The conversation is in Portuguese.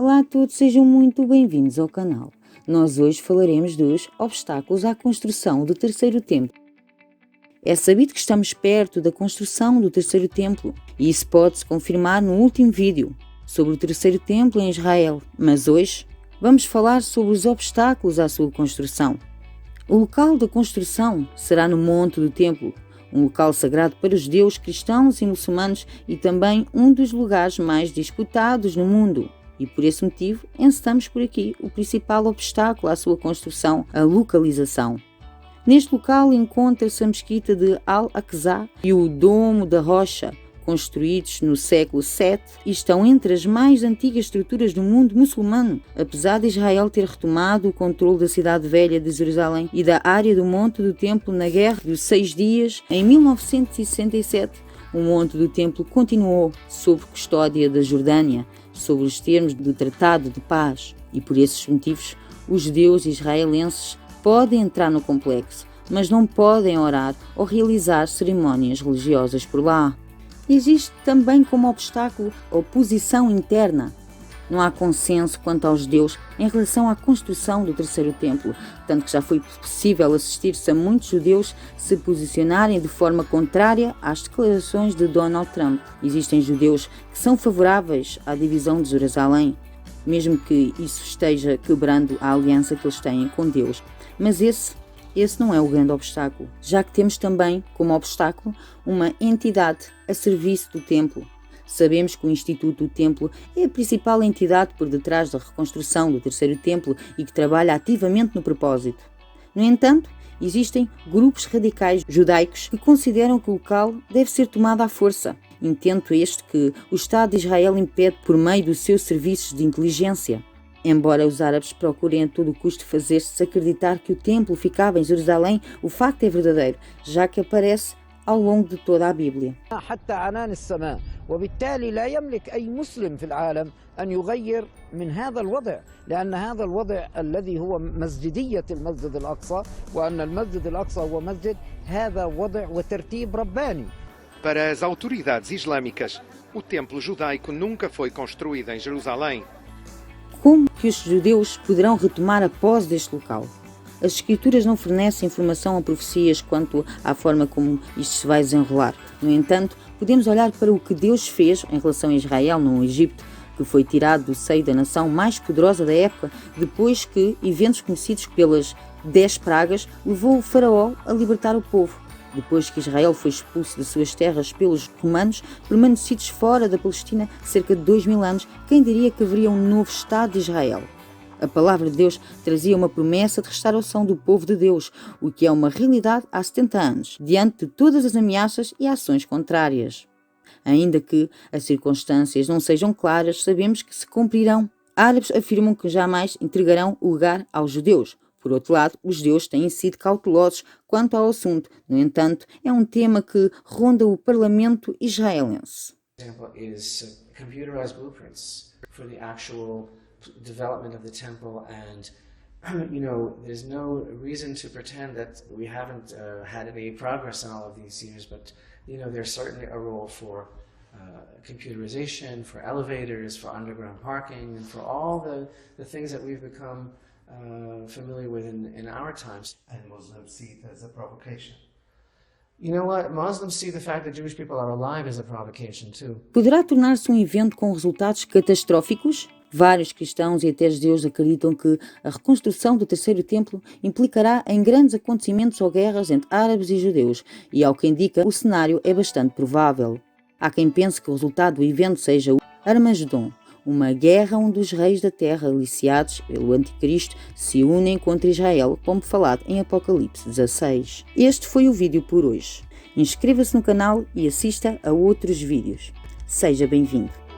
Olá a todos, sejam muito bem-vindos ao canal. Nós hoje falaremos dos obstáculos à construção do terceiro templo. É sabido que estamos perto da construção do terceiro templo, e isso pode-se confirmar no último vídeo sobre o terceiro templo em Israel, mas hoje vamos falar sobre os obstáculos à sua construção. O local da construção será no Monte do Templo, um local sagrado para os judeus, cristãos e muçulmanos e também um dos lugares mais disputados no mundo. E por esse motivo, encetamos por aqui o principal obstáculo à sua construção, a localização. Neste local encontra-se a mesquita de Al-Aqsa e o Domo da Rocha, construídos no século VII e estão entre as mais antigas estruturas do mundo muçulmano, apesar de Israel ter retomado o controle da cidade velha de Jerusalém e da área do Monte do Templo na Guerra dos 6 Dias, em 1967. O Monte do Templo continuou sob custódia da Jordânia, sob os termos do Tratado de Paz, e por esses motivos os judeus israelenses podem entrar no complexo, mas não podem orar ou realizar cerimónias religiosas por lá. Existe também como obstáculo a oposição interna. Não há consenso quanto aos judeus em relação à construção do terceiro templo, tanto que já foi possível assistir-se a muitos judeus se posicionarem de forma contrária às declarações de Donald Trump. Existem judeus que são favoráveis à divisão de Jerusalém, mesmo que isso esteja quebrando a aliança que eles têm com Deus. Mas esse não é o grande obstáculo, já que temos também como obstáculo uma entidade a serviço do templo. Sabemos que o Instituto do Templo é a principal entidade por detrás da reconstrução do terceiro templo e que trabalha ativamente no propósito. No entanto, existem grupos radicais judaicos que consideram que o local deve ser tomado à força. Intento este que o Estado de Israel impede por meio dos seus serviços de inteligência. Embora os árabes procurem a todo custo fazer-se acreditar que o templo ficava em Jerusalém, o facto é verdadeiro, já que aparece ao longo de toda a Bíblia. وبالتالي لا يملك أي مسلم في العالم أن يغير من هذا الوضع، لأن هذا الوضع الذي هو مسجدية المسجد الأقصى، وأن المسجد الأقصى هو مسجد، هذا وضع وترتيب رباني. Para as autoridades islâmicas, o templo judaico nunca foi construído em Jerusalém. Como que os judeus poderão retomar a posse deste local? As escrituras não fornecem informação ou profecias quanto à forma como isto se vai desenrolar. No entanto, podemos olhar para o que Deus fez em relação a Israel no Egito, que foi tirado do seio da nação mais poderosa da época, depois que eventos conhecidos pelas 10 pragas levou o faraó a libertar o povo. Depois que Israel foi expulso de suas terras pelos romanos, permanecidos fora da Palestina cerca de 2000 anos, quem diria que haveria um novo Estado de Israel? A palavra de Deus trazia uma promessa de restauração do povo de Deus, o que é uma realidade há 70 anos, diante de todas as ameaças e ações contrárias. Ainda que as circunstâncias não sejam claras, sabemos que se cumprirão. Árabes afirmam que jamais entregarão o lugar aos judeus. Por outro lado, os judeus têm sido cautelosos quanto ao assunto. No entanto, é um tema que ronda o parlamento israelense. Development of the temple, and there's no reason to pretend that we haven't had any progress in all of these years, but there's certainly a role for computerization, for elevators, for underground parking, and for all the things that we've become familiar with in our times. And Muslims see it as a provocation. You know what? Muslims see the fact that Jewish people are alive as a provocation too. Poderá tornar-se um evento com resultados catastróficos? Vários cristãos e até judeus acreditam que a reconstrução do terceiro templo implicará em grandes acontecimentos ou guerras entre árabes e judeus, e ao que indica, o cenário é bastante provável. Há quem pense que o resultado do evento seja o Armagedon, uma guerra onde os reis da terra, aliciados pelo anticristo, se unem contra Israel, como falado em Apocalipse 16. Este foi o vídeo por hoje. Inscreva-se no canal e assista a outros vídeos. Seja bem-vindo!